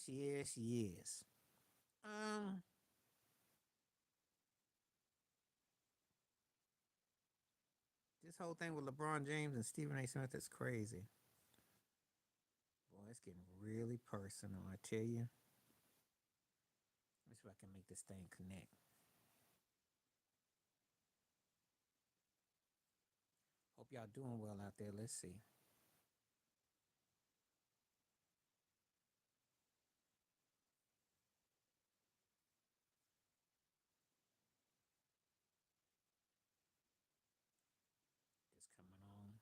she is. She is. Um, this whole thing with LeBron James and Stephen A. Smith is crazy. Boy, it's getting really personal. I tell you. Let's see if I can make this thing connect. Hope y'all doing well out there. Let's see. Just coming on.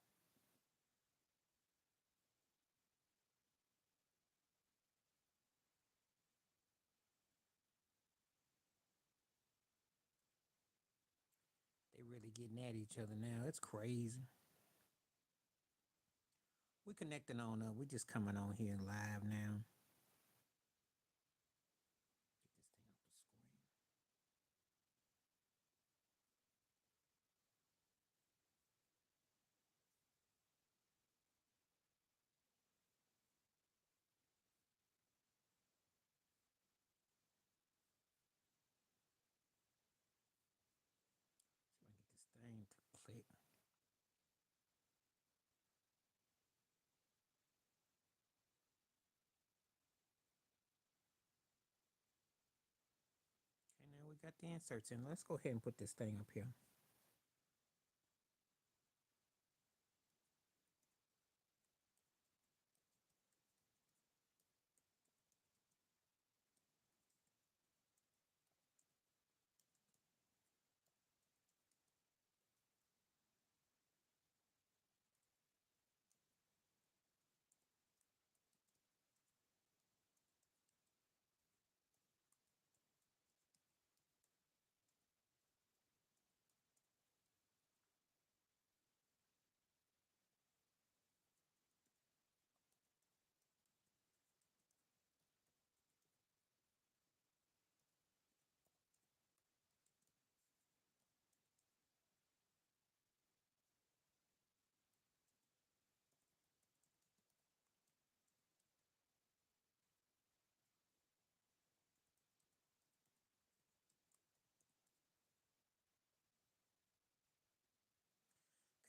They really getting at each other now. It's crazy. We connecting on up. We just coming on here live now. Get this thing up the screen. See if I can get this thing to click. Okay, now we got the inserts in. Let's go ahead and put this thing up here.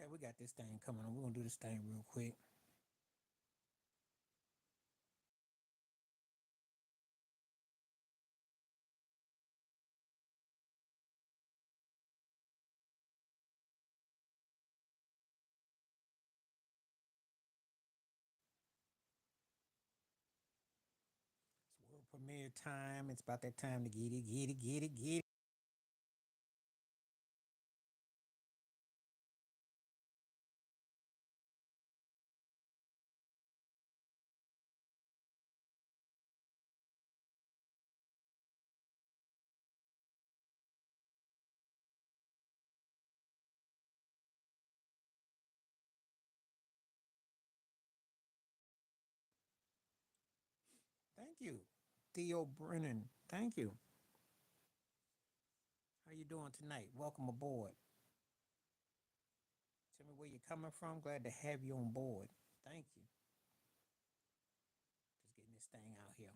Okay, we got this thing coming on. We're gonna do this thing real quick. It's world premiere time. It's about that time to get it, get it, get it, get it. Thank you, Theo Brennan. Thank you. How you doing tonight? Welcome aboard. Tell me where you're coming from. Glad to have you on board. Thank you. Just getting this thing out here.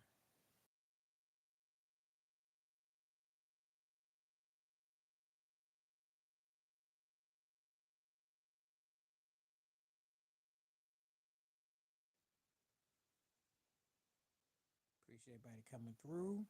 Appreciate everybody coming through.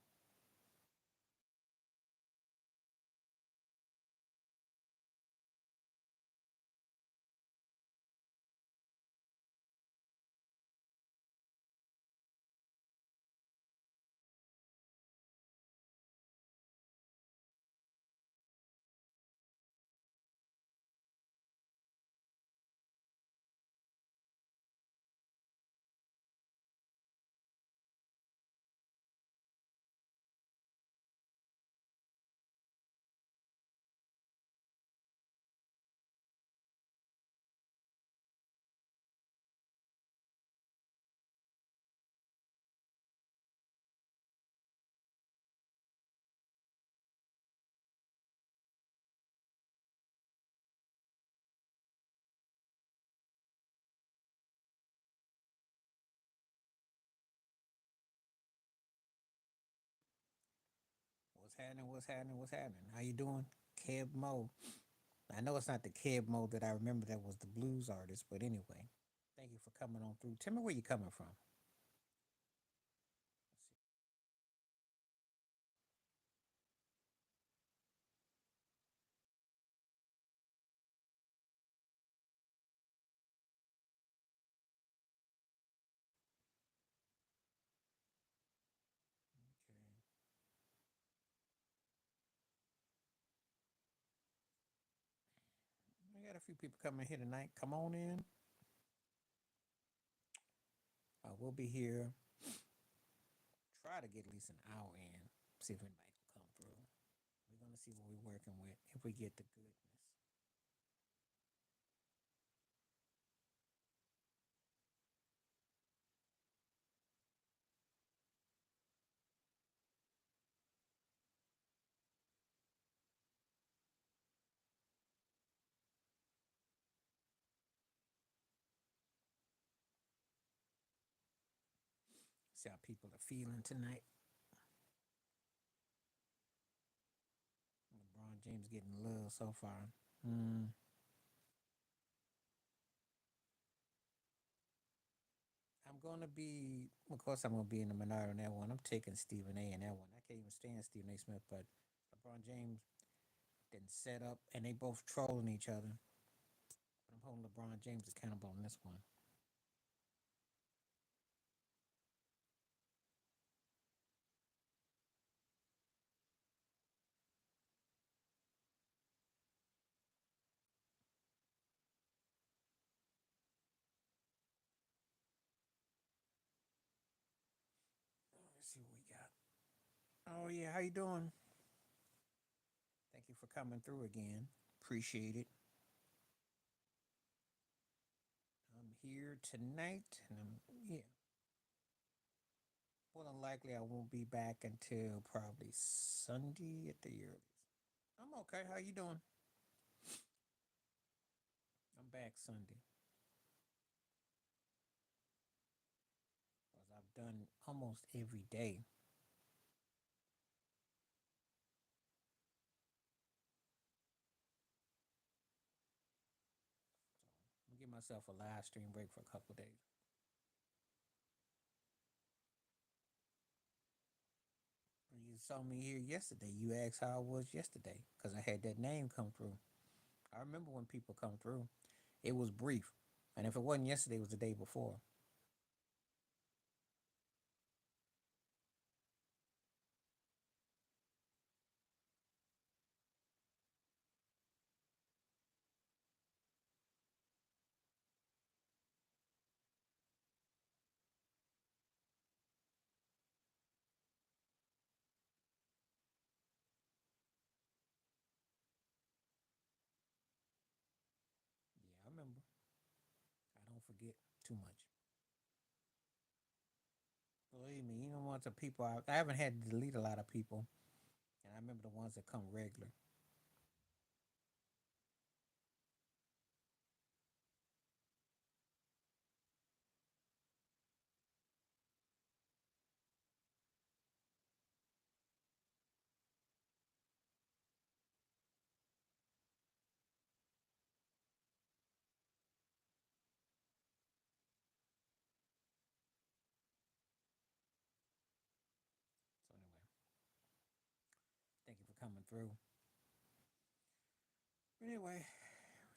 What's happening? What's happening? What's happening? How you doing? Keb Mo. I know it's not the Keb Mo that I remember that was the blues artist, but anyway, thank you for coming on through. Tell me where you coming from. Okay. We got a few people coming here tonight. Come on in. We'll be here. Try to get at least an hour in. See if anybody can come through. We're gonna see what we're working with. If we get the goodness. See how people are feeling tonight. LeBron James getting love so far. Mm, I'm gonna be, of course, I'm gonna be in the minority on that one. I'm taking Stephen A. in that one. I can't even stand Stephen A. Smith, but LeBron James didn't set up, and they both trolling each other. But I'm holding LeBron James accountable on this one. Let's see what we got. Oh yeah, how you doing? Thank you for coming through again. Appreciate it. I'm here tonight, and yeah. More than likely, I won't be back until probably Sunday at the earliest. I'm okay. How you doing? I'm back Sunday because I've done almost every day. I'm give myself a live stream break for a couple of days. You saw me here yesterday. You asked how I was yesterday because I had that name come through. I remember when people come through. It was brief, and if it wasn't yesterday, it was the day before. Yeah, I remember. I don't forget too much. Believe me, you know what the people I haven't had to delete a lot of people, and I remember the ones that come regular. So anyway, thank you for coming through. Anyway,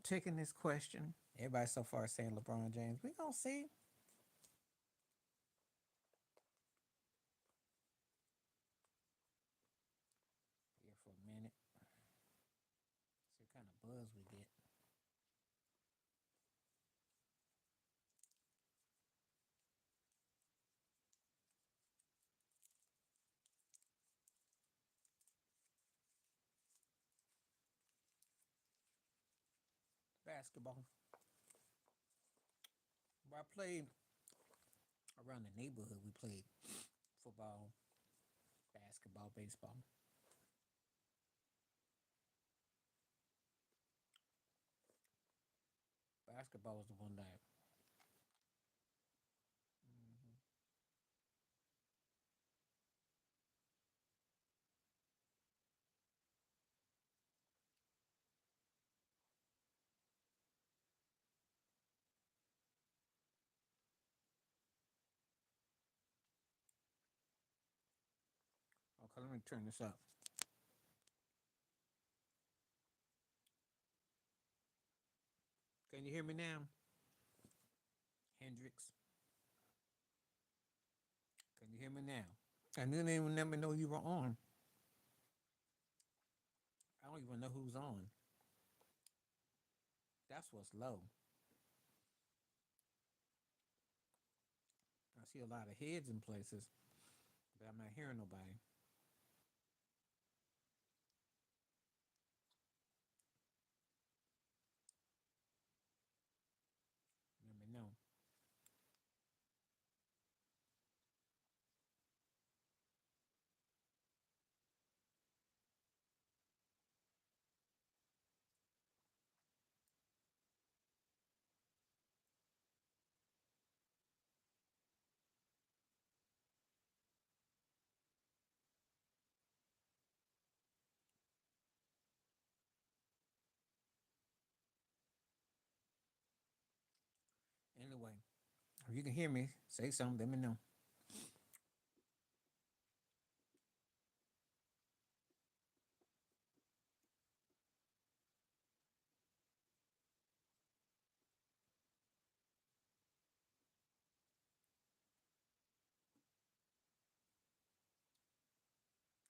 taking this question. Everybody so far saying LeBron James. We gonna see here for a minute. See what kind of buzz we get. Basketball. Where I played around the neighborhood, we played football, basketball, baseball. Basketball was the one that. Mhm. Let me turn this up. Can you hear me now? Hendrix, can you hear me now? And you didn't even let me know you were on. I don't even know who's on. That's what's low. I see a lot of heads in places, but I'm not hearing nobody. Let me know. Anyway, if you can hear me, say something. Let me know.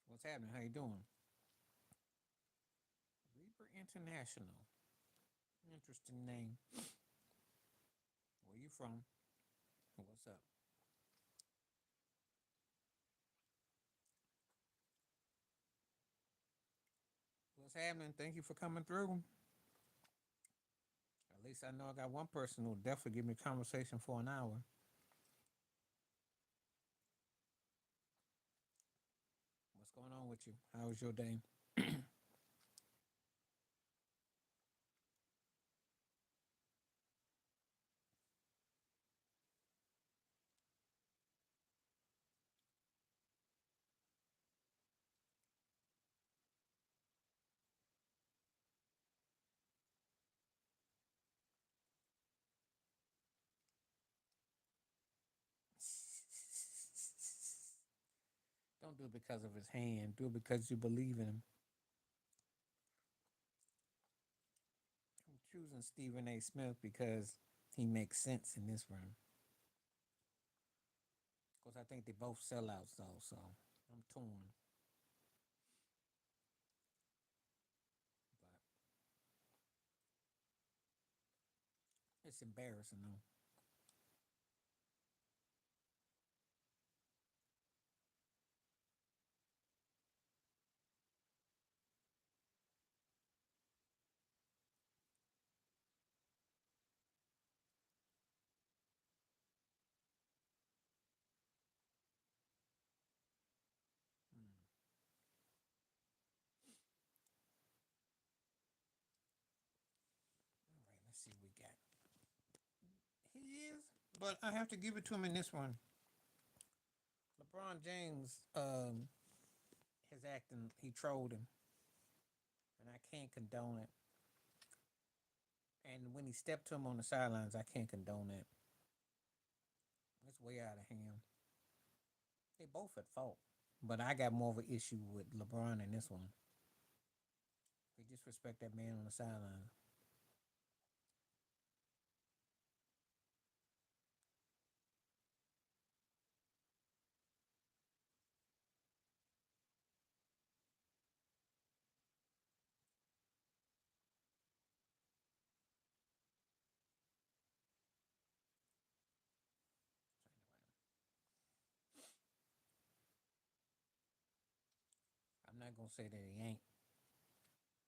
What's happening? How you doing? Reaper International. Interesting name. Where you from? What's up? What's happening? Thank you for coming through. At least I know I got one person who'll definitely give me a conversation for an hour. What's going on with you? How was your day? Don't do it because of his hand. Do it because you believe in him. I'm choosing Stephen A. Smith because he makes sense in this room. Of course, I think they both sellouts though, so I'm torn. But it's embarrassing though. Hmm. All right, let's see what we got. He is, but I have to give it to him in this one. LeBron James, his acting, he trolled him, and I can't condone it. And when he stepped to him on the sidelines, I can't condone that. It's way out of hand. They both at fault, but I got more of an issue with LeBron in this one. They disrespect that man on the sideline. I'm not gonna say that he ain't,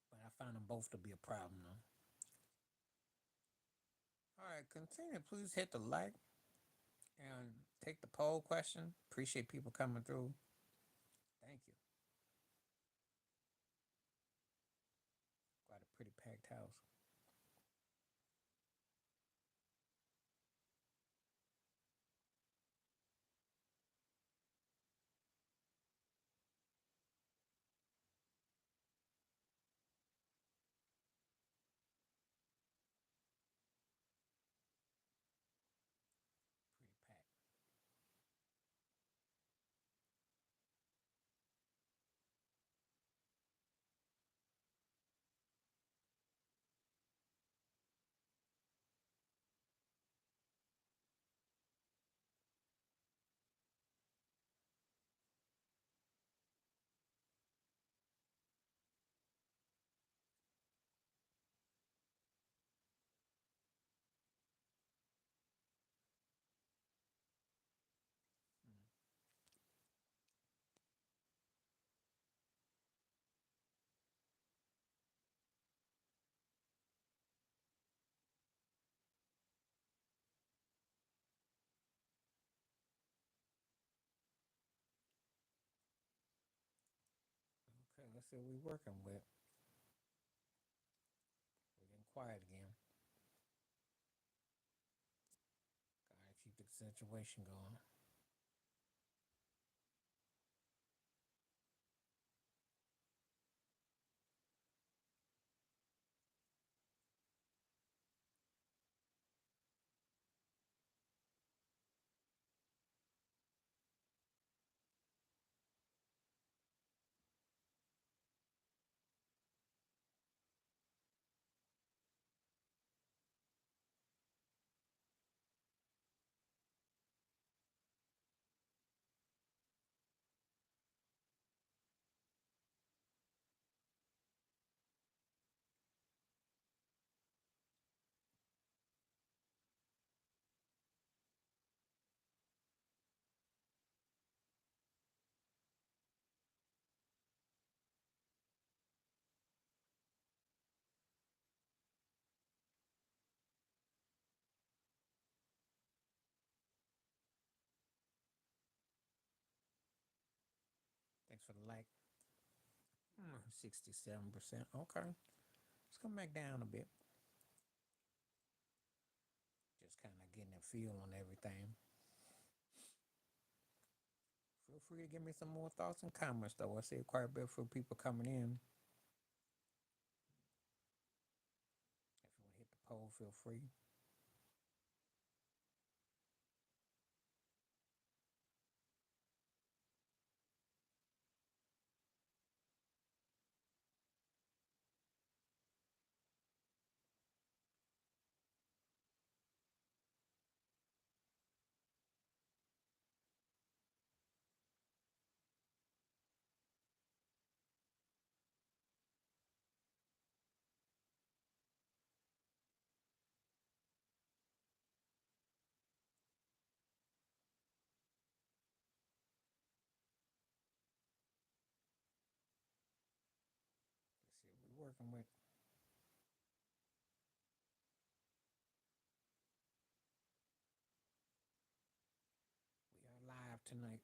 but I find them both to be a problem though. All right, continue. Please hit the like and take the poll question. Appreciate people coming through. Thank you. Quite a pretty packed house. Pretty packed. let's see what we're working with. We're getting quiet again. Gotta keep the situation going. Thanks for the like. 67%. Okay. Let's come back down a bit. Just kind of getting a feel on everything. Feel free to give me some more thoughts and comments, though. I see quite a bit for people coming in. If you want to hit the poll, feel free. Let's see what we're working with. We are live tonight.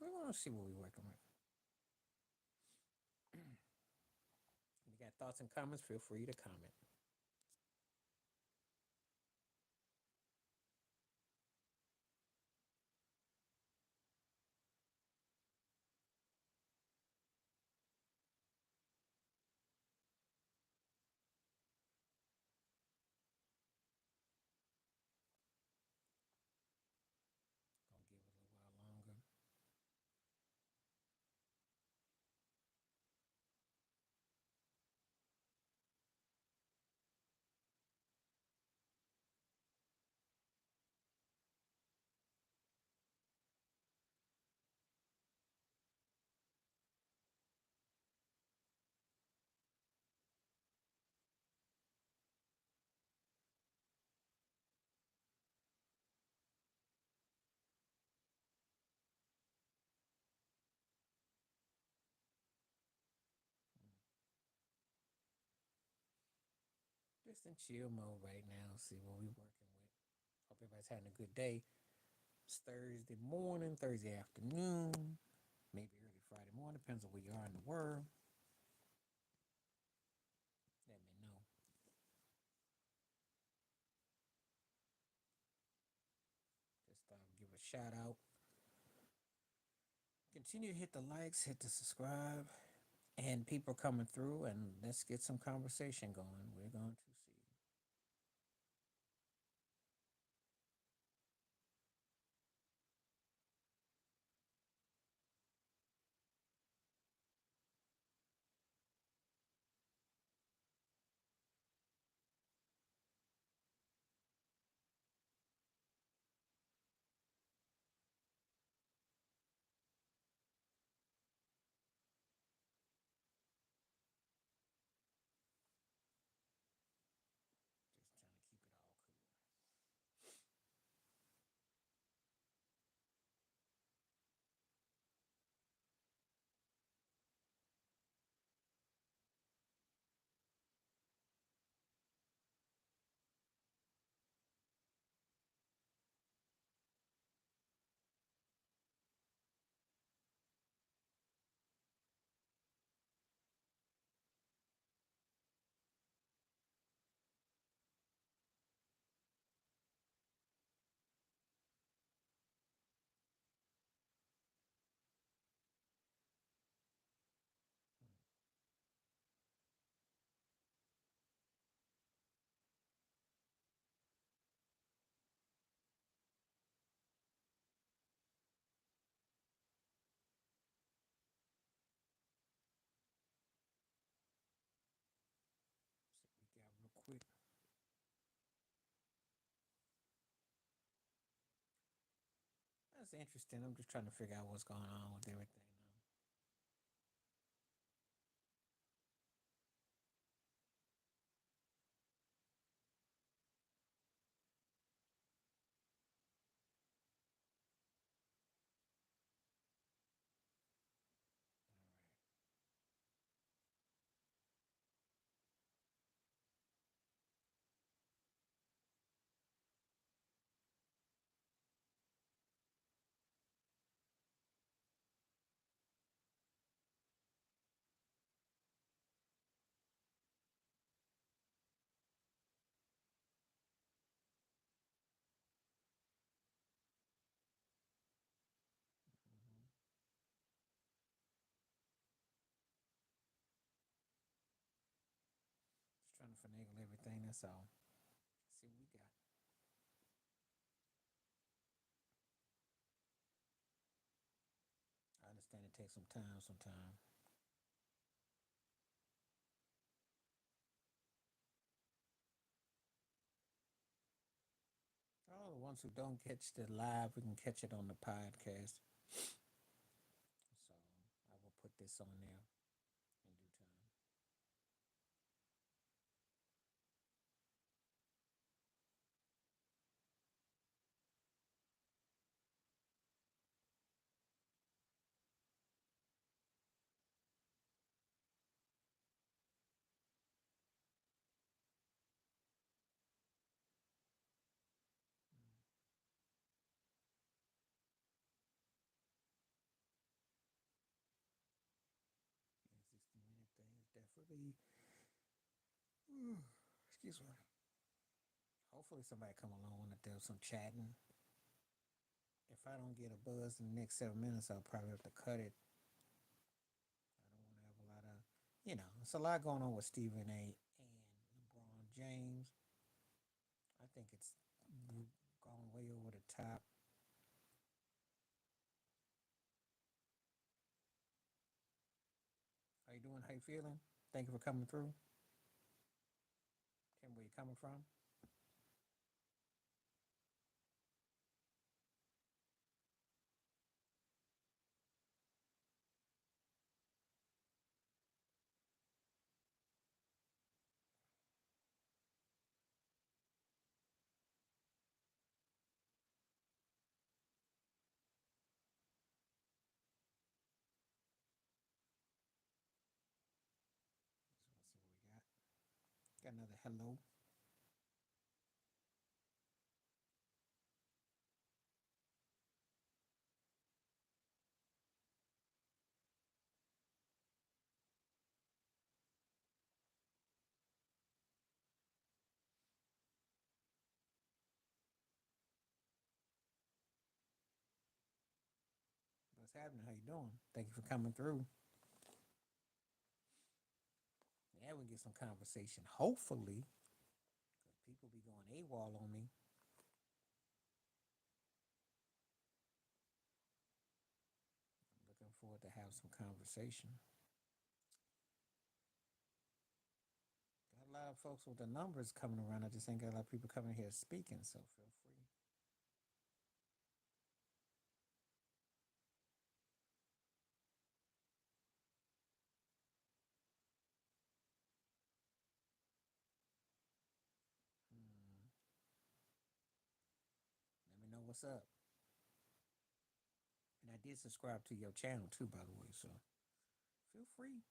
We want to see what we're working with. If you got thoughts and comments, feel free to comment. Gonna give it a little while longer. Just in chill mode right now. See what we're working with. Hope everybody's having a good day. It's Thursday morning, Thursday afternoon, maybe early Friday morning. Depends on where you are in the world. Let me know. Just give a shout out. Continue to hit the likes, hit the subscribe, and people coming through, and let's get some conversation going. We're going to see. it's interesting. I'm just trying to figure out what's going on with everything now. Just trying to finagle everything. That's all. See what we got. I understand it takes some time sometimes. All the ones who don't catch the live, we can catch it on the podcast. So I will put this on there in due time. Yeah, 60-minute thing is definitely. Excuse me. Hopefully somebody come along and do some chatting. If I don't get a buzz in the next 7 minutes, I'll probably have to cut it. I don't want to have a lot of, it's a lot going on with Stephen A. and LeBron James. I think it's gone way over the top. How you doing? How you feeling? Thank you for coming through. Tell me where you're coming from. Let's see what we got. Got another hello. What's happening? How you doing? Thank you for coming through. Yeah, we get some conversation. Hopefully, because people be going AWOL on me. I'm looking forward to have some conversation. Got a lot of folks with the numbers coming around. I just ain't got a lot of people coming here speaking, so feel free. Hmm. Let me know what's up. And I did subscribe to your channel too, by the way, so feel free.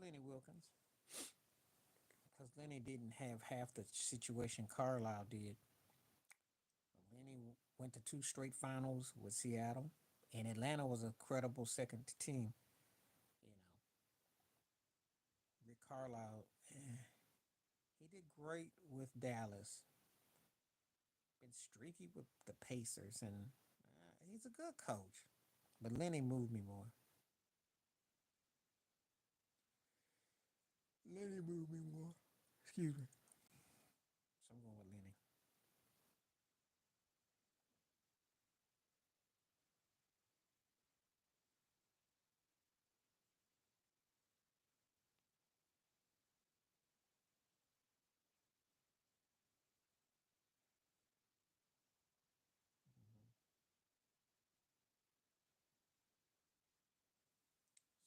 Lenny Wilkins, because Lenny didn't have half the situation Carlisle did. Lenny went to two straight finals with Seattle, and Atlanta was a credible second team. You know, Rick Carlisle, he did great with Dallas, been streaky with the Pacers, and he's a good coach. But Lenny moved me more. Lenny moved me more. Excuse me. So I'm going with Lenny.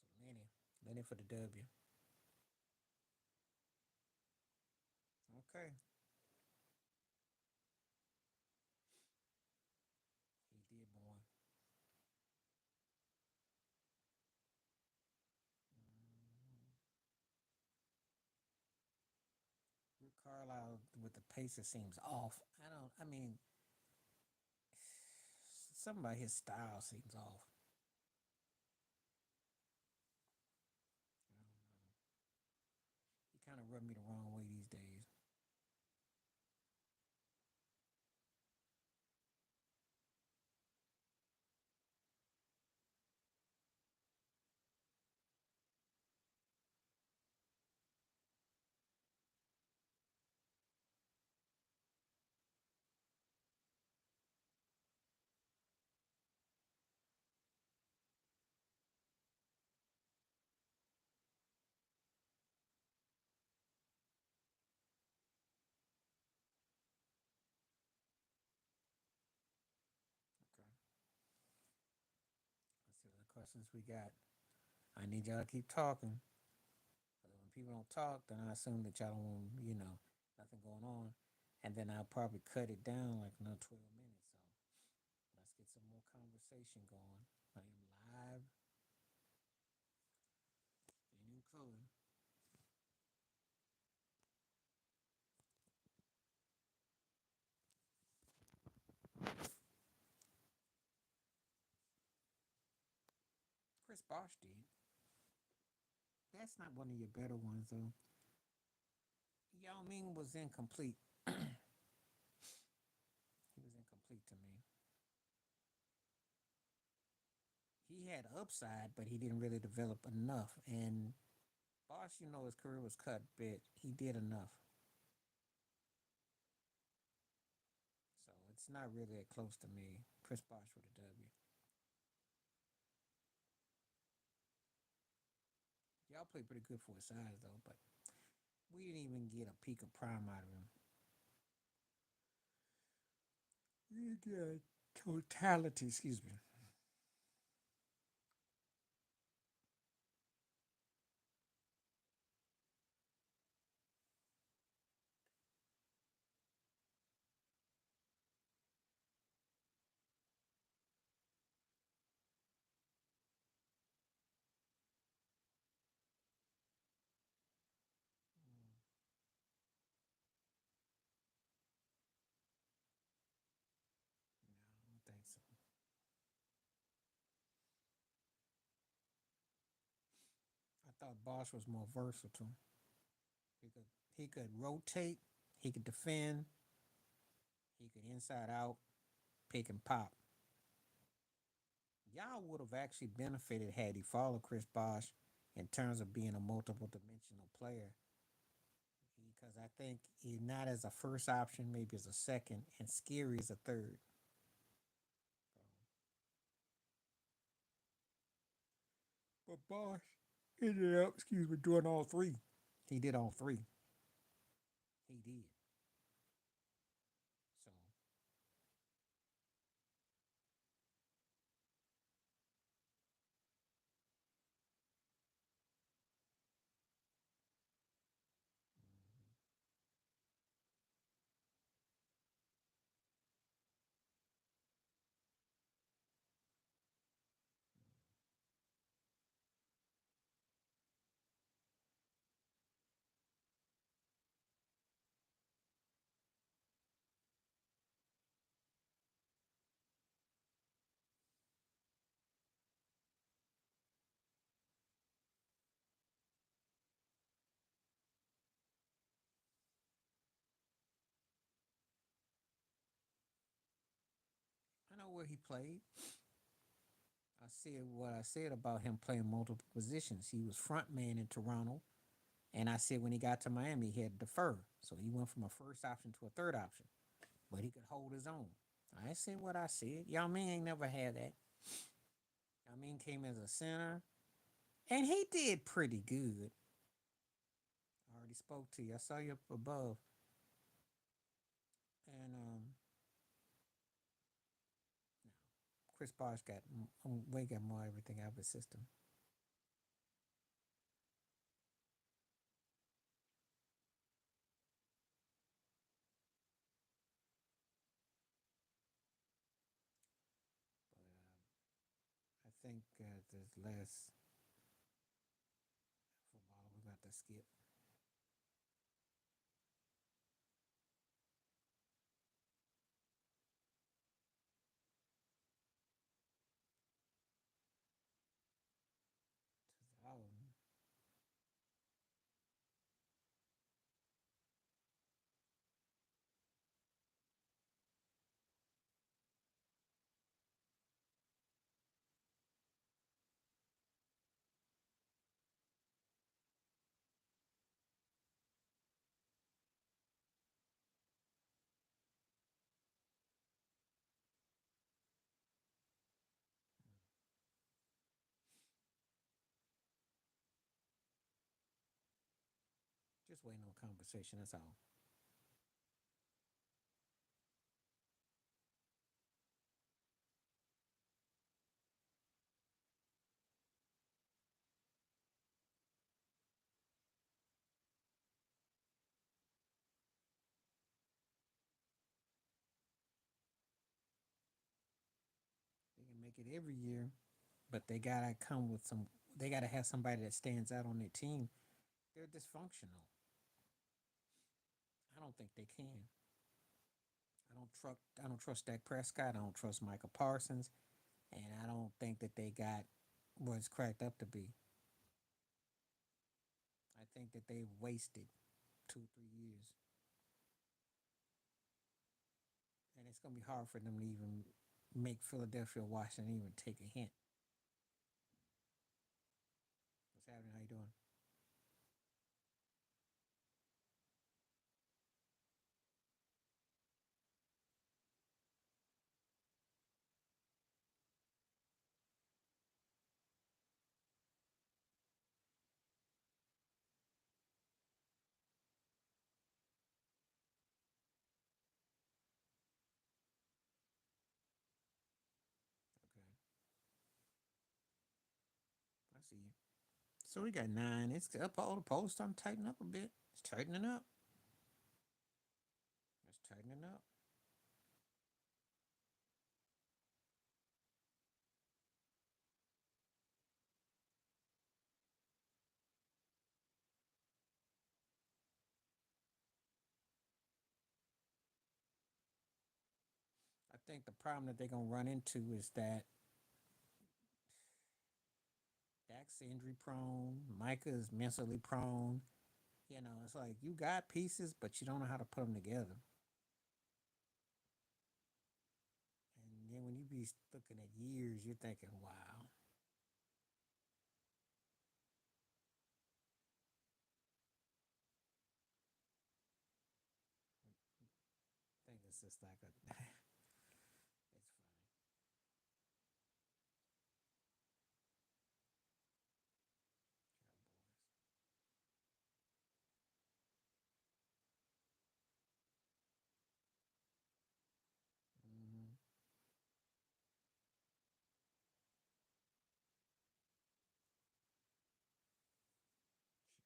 So Lenny, Lenny for the W. Okay, he did more. Rick Carlisle with the Pacers seems off. I don't. I mean, something about his style seems off. I don't know. He kind of rubbed me the wrong way these days. Okay, let's see what the questions we got. I need y'all to keep talking. 'Cause when people don't talk, then I assume that y'all don't want, nothing going on. And then I'll probably cut it down like another 12 minutes. So let's get some more conversation going. I am live and in color. Chris Bosh did. That's not one of your better ones, though. Yao Ming was incomplete. He was incomplete to me. He had upside, but he didn't really develop enough. And Bosh, his career was cut, but he did enough. So it's not really that close to me. Chris Bosh with a W. Y'all played pretty good for his size, though, but we didn't even get a peak of prime out of him. We got totality, excuse me. No, I don't think so. I thought Bosch was more versatile. He could he could rotate, he could defend, he could inside out, pick and pop. Y'all would have actually benefited had he followed Chris Bosch in terms of being a multiple dimensional player. Because I think he's not as a first option, maybe as a second, and Scary as a third. But Bosch ended up, excuse me, doing all three. He did all three. He did. So where he played. I said what I said about him playing multiple positions. He was front man in Toronto, and I said when he got to Miami, he had to defer. So he went from a first option to a third option, but he could hold his own. I said what I said. Y'all mean ain't never had that. I mean came as a center, and he did pretty good. I already spoke to you. I saw you up above, and Chris Bosh got way got more everything out of his system. But I think this last football we got to skip to the album. Just waiting on conversation. That's all. They can make it every year, but they gotta come with some. They gotta have somebody that stands out on their team. They're dysfunctional. I don't think they can. I don't trust. I don't trust Dak Prescott. I don't trust Michael Parsons, and I don't think that they got what it's cracked up to be. I think that they've wasted 2 3 years, and it's gonna be hard for them to even make Philadelphia, Washington even take a hint. What's happening? How you doing? Okay, I see you. So we got 9. It's up all the polls. Starting to tighten up a bit. It's tightening up. It's tightening up. I think the problem that they're gonna run into is that Dak's injury prone. Micah is mentally prone. You know, it's like you got pieces, but you don't know how to put them together. And then when you be looking at years, you're thinking, wow. I think it's just like a. It's funny. Cowboys. Mm-hmm.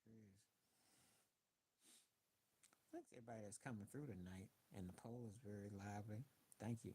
Sure is. Thanks everybody that's coming through tonight, and the poll is very lively. Thank you.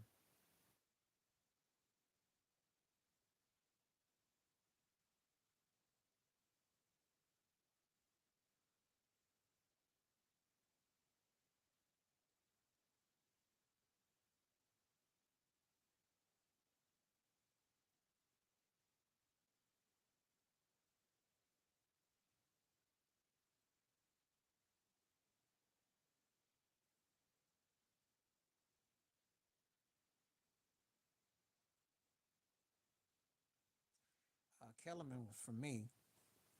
Kellerman was for me.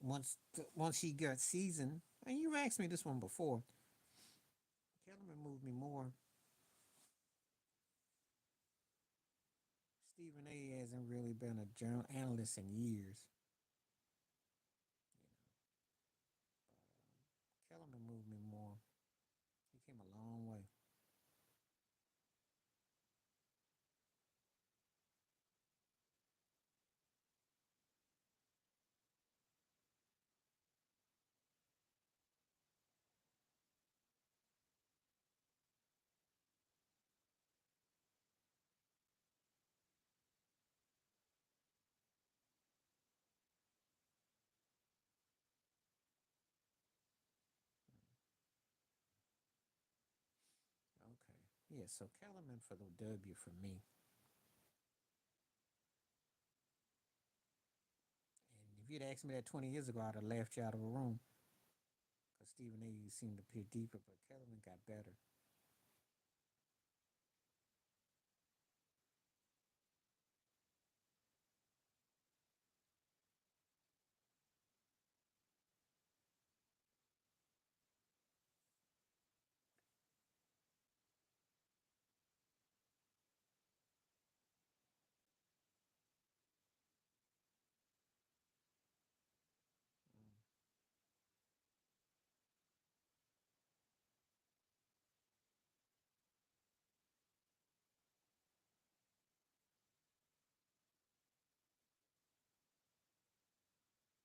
Once he got seasoned, and you asked me this one before, Kellerman moved me more. Stephen A. hasn't really been a journal analyst in years. Kellerman moved me more. He came a long way. Okay. Yeah, so Kellerman for the W for me. And if you'd asked me that 20 years ago, I'd have laughed you out of a room. Because Stephen A. seemed to peer deeper, but Kellerman got better.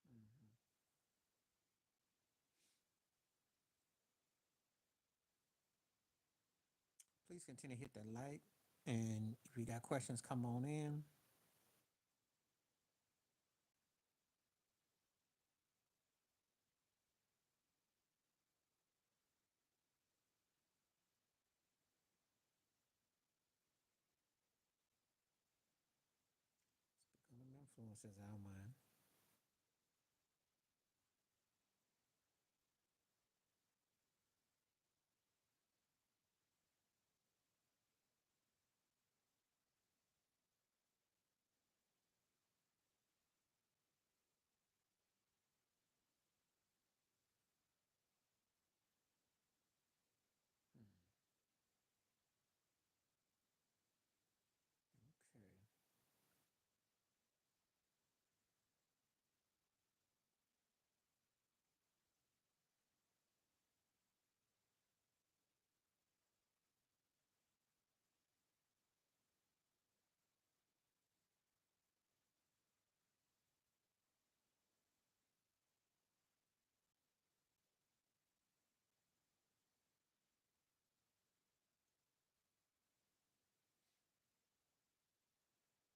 Mm-hmm. Please continue to hit that like. And if you got questions, come on in. Becoming influences our mind. Hmm.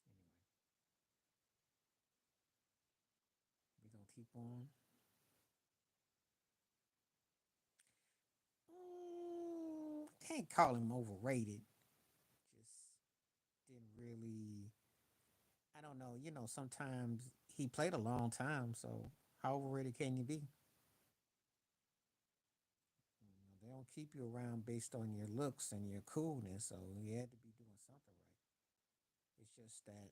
Okay. Anyway, we're going to keep on. Can't call him overrated. Just didn't really. I don't know. Sometimes he played a long time, so how overrated can you be? They don't keep you around based on your looks and your coolness, so he had to be doing something right. It's just that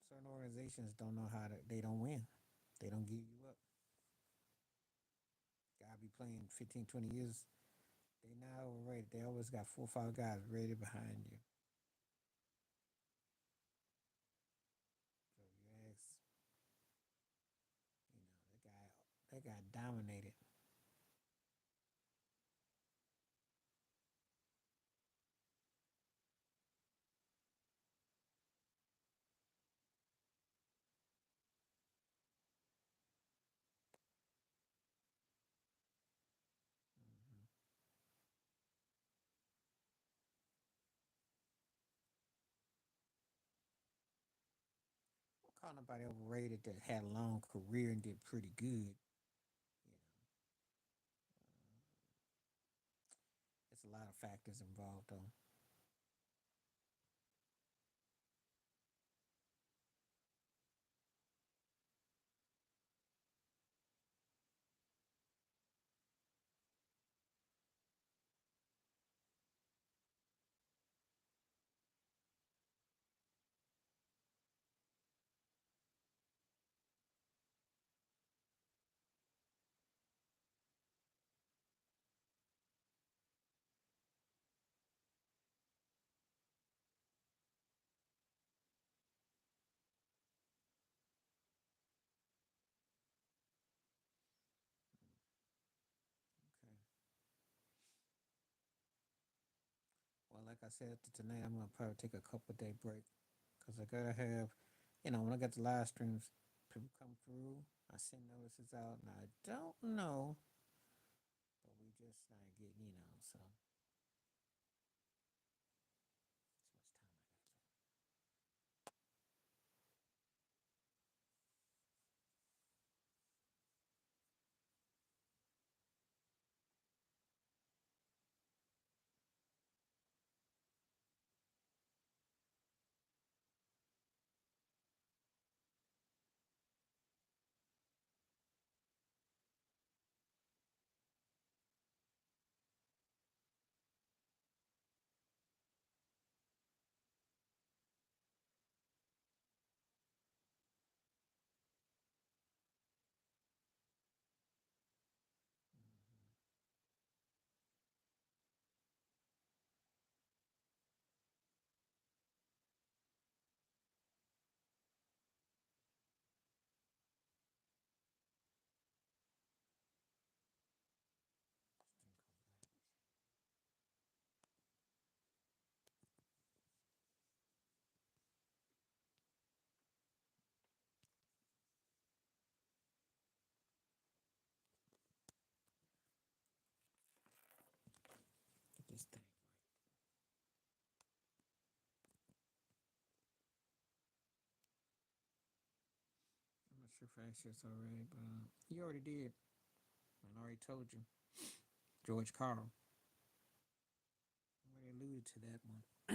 certain organizations don't know how to. They don't win. They don't give you up. Guy be playing 15, 20 years. They not overrated. They always got 4 or 5 guys ready behind you. So you ask, that guy dominated. Mm-hmm. I don't call nobody overrated that had a long career and did pretty good. You know, it's a lot of factors involved though. like I said tonight, I'm gonna probably take a couple day break because I gotta have, when I got the live streams, people come through. I send notices out, and I don't know, but we just not getting. So that's much time I got. Get this thing right. I'm not sure if I asked this already, but you already did. I already told you. George Carl. I already alluded to that one. I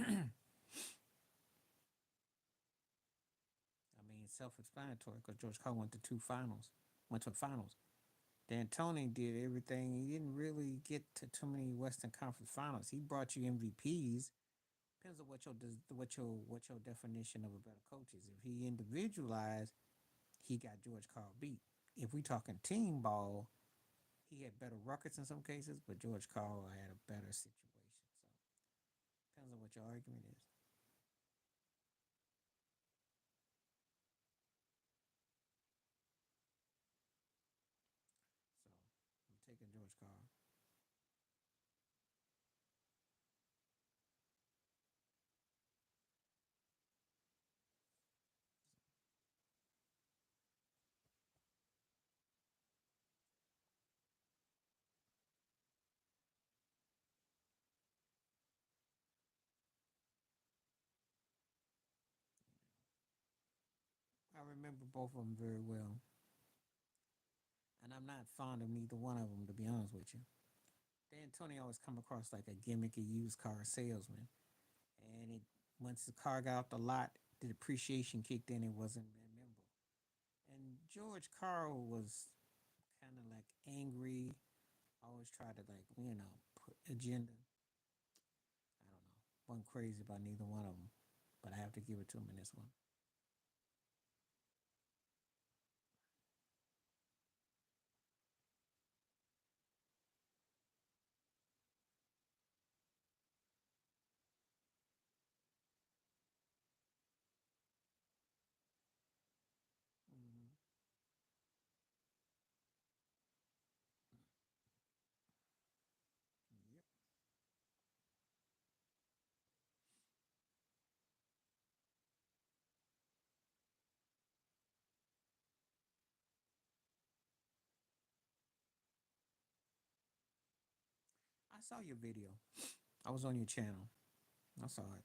mean, self-explanatory because George Carl went to two finals, went to finals. Dan Tony did everything. He didn't really get to too many Western Conference Finals. He brought you MVPs. Depends on what your definition of a better coach is. If he individualized, he got George Carl beat. If we talking team ball, he had better records in some cases, but George Carl had a better situation. So depends on what your argument is. So I'm taking George Carl. I remember both of them very well, and I'm not fond of neither one of them to be honest with you. Dan Tony always come across like a gimmicky used car salesman, and it once the car got off the lot, the depreciation kicked in. It wasn't memorable. And George Carl was kind of like angry. Always tried to put agenda. I don't know. Wasn't crazy about neither one of them, but I have to give it to him in this one. Mm-hmm. Yep. I saw your video. I was on your channel. I saw it.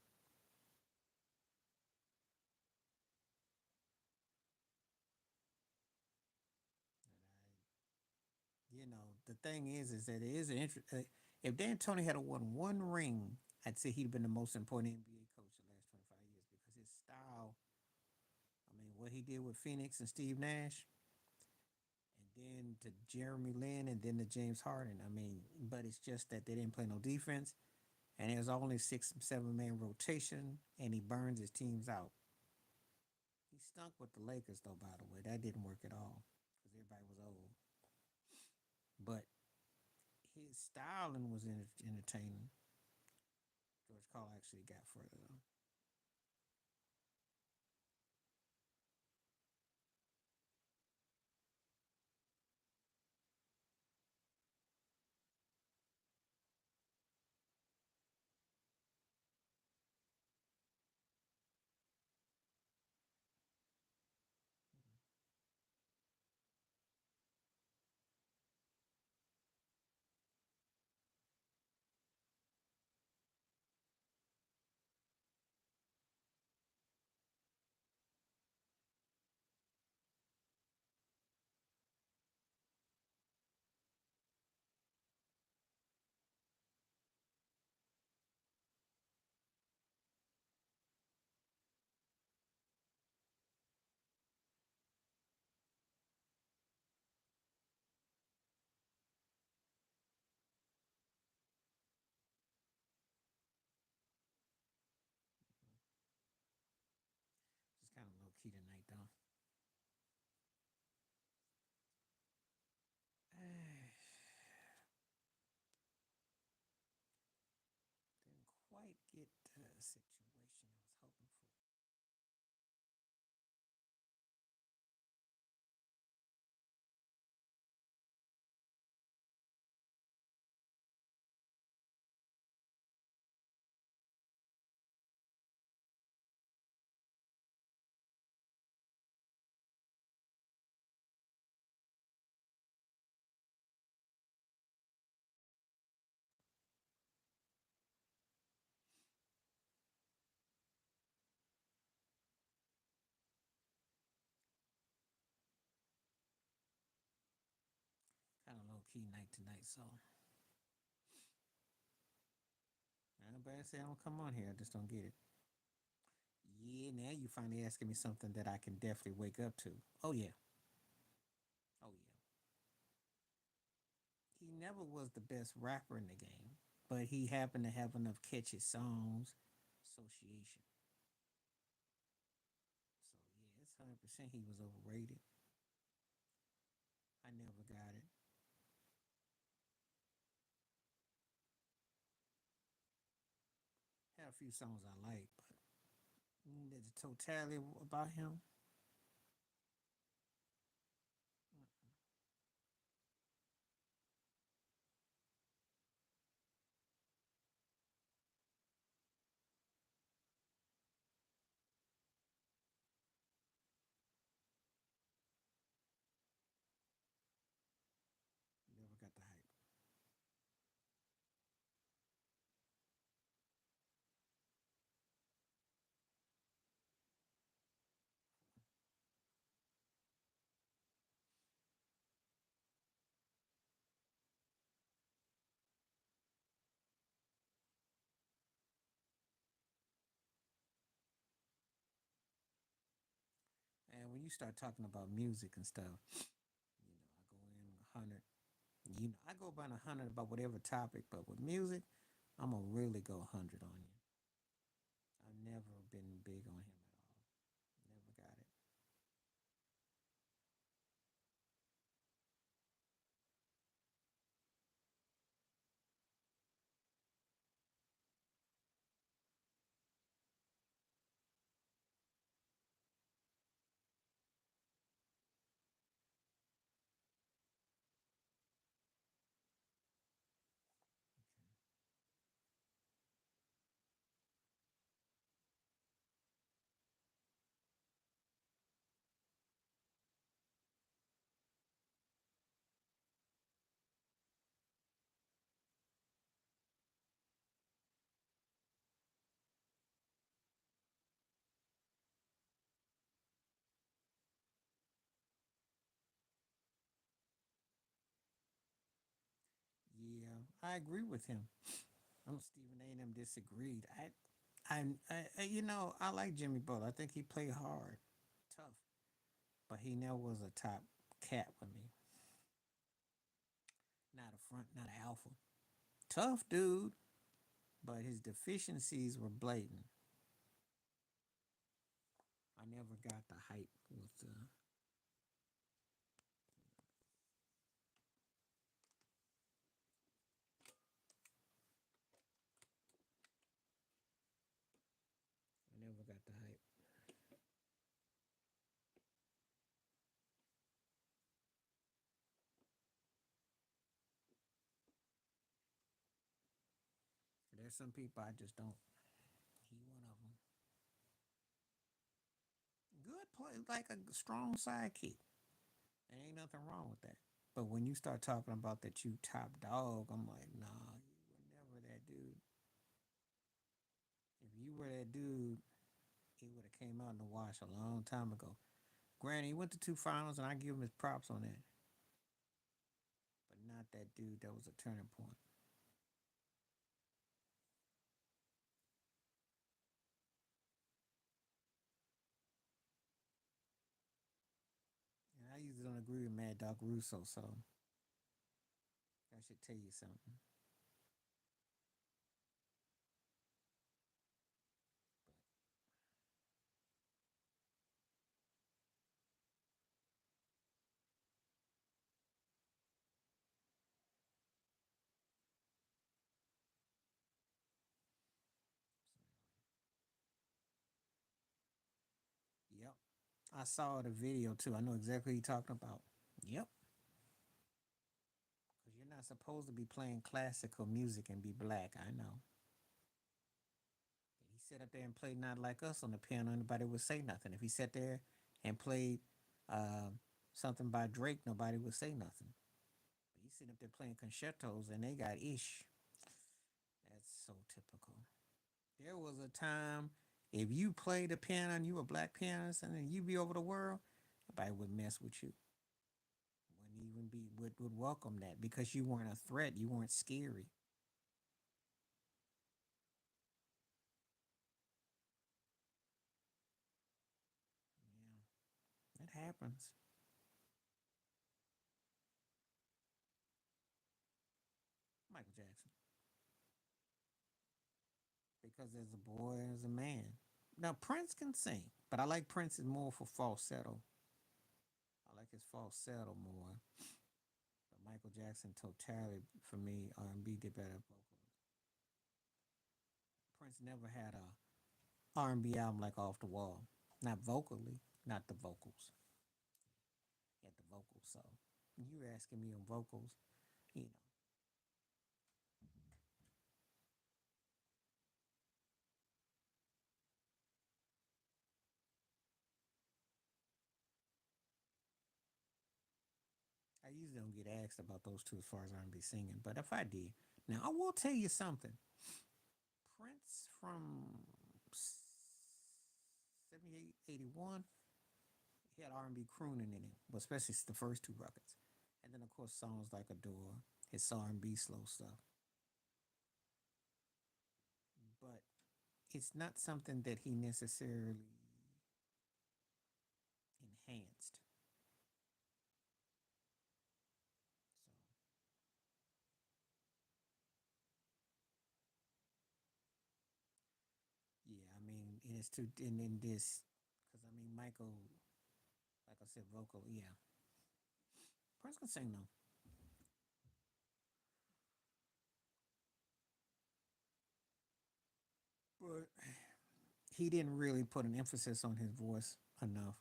The thing is that it is an interest. If Dan Tony had won one ring, I'd say he'd been the most important NBA coach the last 25 years because his style. I mean, what he did with Phoenix and Steve Nash, and then to Jeremy Lin, and then to James Harden. I mean, but it's just that they didn't play no defense, and it was only 6, 7 man rotation, and he burns his teams out. He stunk with the Lakers though. By the way, that didn't work at all because everybody was old. But his styling was entertaining. George Carl actually got further though. situation I was hoping for. Kind of low key night tonight, so nobody say I don't come on here. I just don't get it. Yeah, now you finally asking me something that I can definitely wake up to. Oh yeah, oh yeah. He never was the best rapper in the game, but he happened to have enough catchy songs, association. So yeah, it's 100% he was overrated. I never got it. Had a few songs I like, but the totality about him, never got the hype. And when you start talking about music and stuff, I go in 100. I go about 100 about whatever topic, but with music, I'm gonna really go 100 on you. I've never been big on him at all. Never got it. Yeah, I agree with him. I'm Stephen A. and them disagreed. I like Jimmy Butler. I think he played hard, tough, but he never was a top cat with me. Not a front, not an alpha. Tough dude, but his deficiencies were blatant. I never got the hype with I never got the hype. There's some people I just don't. He one of them. Good play, like a strong sidekick. There ain't nothing wrong with that. But when you start talking about that you top dog, I'm like, nah, you were never that dude. If you were that dude, he would have came out in the wash a long time ago. Granted, he went to two finals, and I give him his props on that. But not that dude. That was a turning point. And I usually don't agree with Mad Dog Russo, so I should tell you something. I saw the video too. I know exactly what you're talking about. Yep. Because you're not supposed to be playing classical music and be black. I know. He sat up there and played Not Like Us on the piano, nobody would say nothing. If he sat there and played uh, something by Drake, nobody would say nothing. But he's sitting up there playing concertos and they got ish. That's so typical. There was a time if you played the piano and you were a black pianist and then you be over the world, nobody would mess with you. Wouldn't even be would welcome that because you weren't a threat. You weren't scary. Yeah, that happens. Michael Jackson. Because there's a boy, there's a man. Now Prince can sing, but I like Prince is more for falsetto. I like his falsetto more. But Michael Jackson totality for me, R&B did better vocals. Prince never had a R&B album like Off the Wall. Not vocally, not the vocals. He had the vocals. So you asking me on vocals, you know, I usually don't get asked about those two as far as R&B singing. But if I did, now I will tell you something. Prince from 78, 81, he had R&B crooning in it, but especially the first two records. And then of course songs like Adore, his R&B slow stuff. But it's not something that he necessarily enhanced. So yeah, I mean, and it's too and in this because I mean Michael, like I said, vocal, yeah. Prince can sing though, but he didn't really put an emphasis on his voice enough.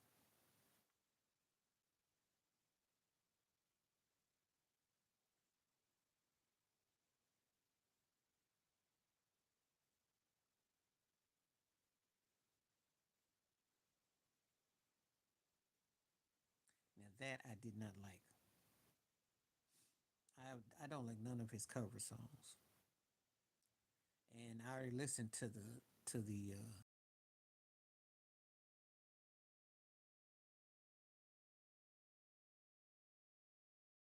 Now that I did not like. I don't like none of his cover songs, and I already listened to the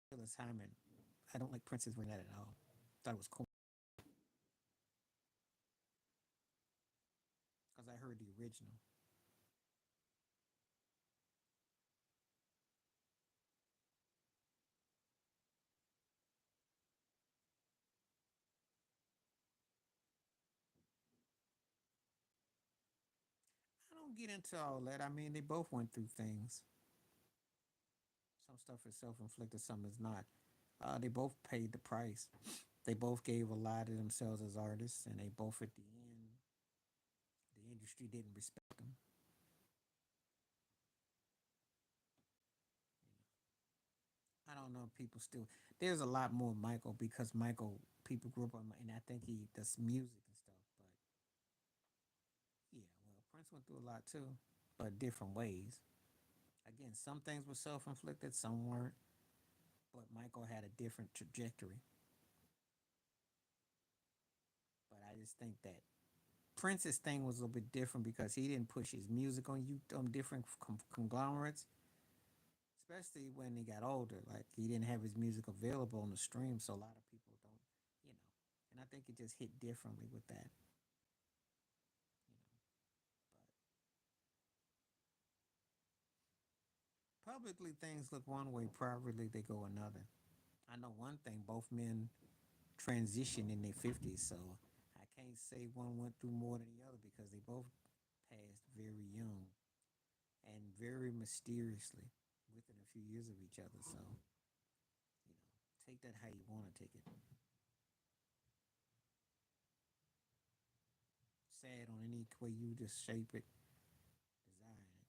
Phyllis Hyman. I don't like Prince's version of that at all. Thought it was cool because I heard the original. I don't get into all that. I mean, they both went through things. Some stuff is self inflicted, some is not. They both paid the price. They both gave a lot of themselves as artists, and they both, at the end, the industry didn't respect them. I don't know if people still. There's a lot more Michael because Michael, people grew up on, and I think he does music and stuff. But yeah, well, Prince went through a lot too, but different ways. Again, some things were self inflicted, some weren't. But Michael had a different trajectory. But I just think that Prince's thing was a little bit different because he didn't push his music on you on different conglomerates, especially when he got older. Like he didn't have his music available on the stream, so a lot of people don't, you know. And I think it just hit differently with that, you know. But publicly things look one way, privately they go another. I know one thing: both men transitioned in their 50s, so I can't say one went through more than the other because they both passed very young and very mysteriously within a few years of each other. So, you know, take that how you want to take it. Sad on any way you just shape it, design it.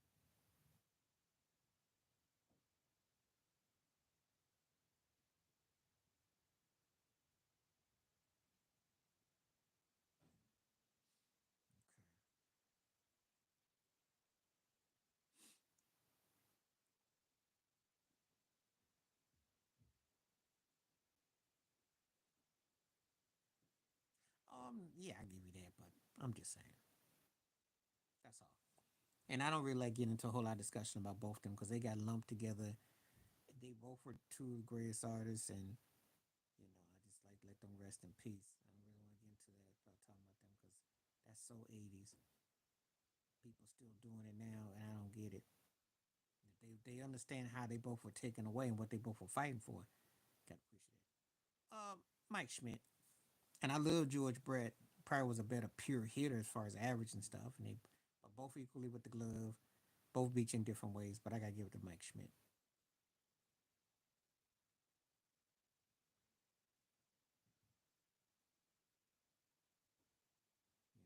Yeah, I give you that, but I'm just saying. That's all. And I don't really like getting into a whole lot of discussion about both of them because they got lumped together. They both were two of the greatest artists, and I just like let them rest in peace. I don't really want to get into that about talking about them because that's so 80s. People still doing it now, and I don't get it. They understand how they both were taken away and what they both were fighting for. Gotta appreciate it. Mike Schmidt, and I love George Brett. Probably was a better pure hitter as far as average and stuff, and they are both equally with the glove. Both beat you in different ways, but I gotta give it to Mike Schmidt. You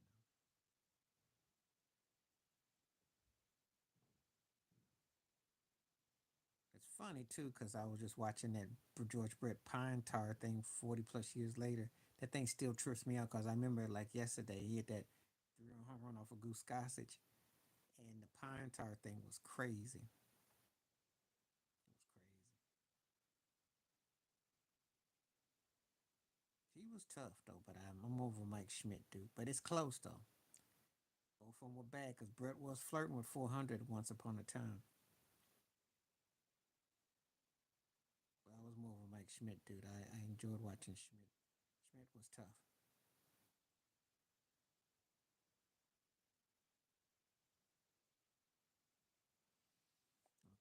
know, it's funny too because I was just watching that George Brett Pine Tar thing 40 plus years later. That thing still trips me out because I remember it like yesterday. He hit that 3 run home run off of Goose Gossage, and the Pine Tar thing was crazy. It was crazy. He was tough though, but I'm over Mike Schmidt, dude. But it's close though. Both of them were bad because Brett was flirting with 400 once upon a time. But I was more of a Mike Schmidt dude. I enjoyed watching Schmidt. Schmidt was tough. Okay.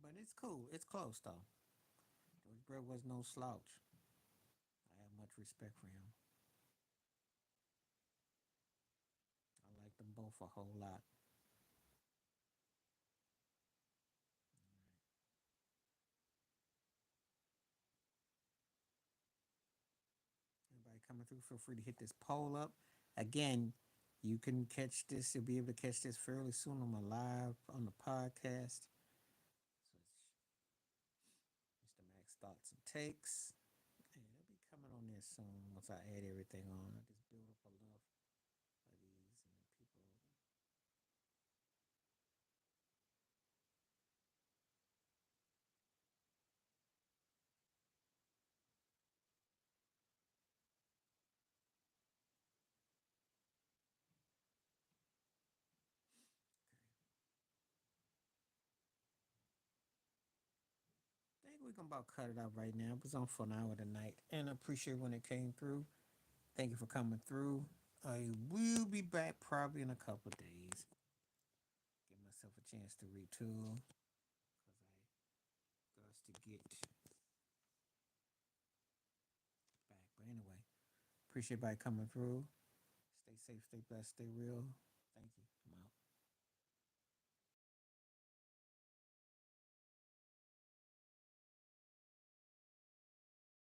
But it's cool. It's close though. George Brett was no slouch. I have much respect for him. I like them both a whole lot. Everybody coming through, feel free to hit this poll up. Again, you can catch this. You'll be able to catch this fairly soon on my live on the podcast. So it's Mr. Max Thoughts and Takes. And it'll be coming on there soon once I add everything on. I just build up a love of these and then people. I think we can about cut it out right now. It was on for an hour tonight, and I appreciate when it came through. Thank you for coming through. I will be back probably in a couple of days. Give myself a chance to retool because I got to get back. But anyway, appreciate everybody coming through. Stay safe, stay blessed, stay real. Thank you. I'm out.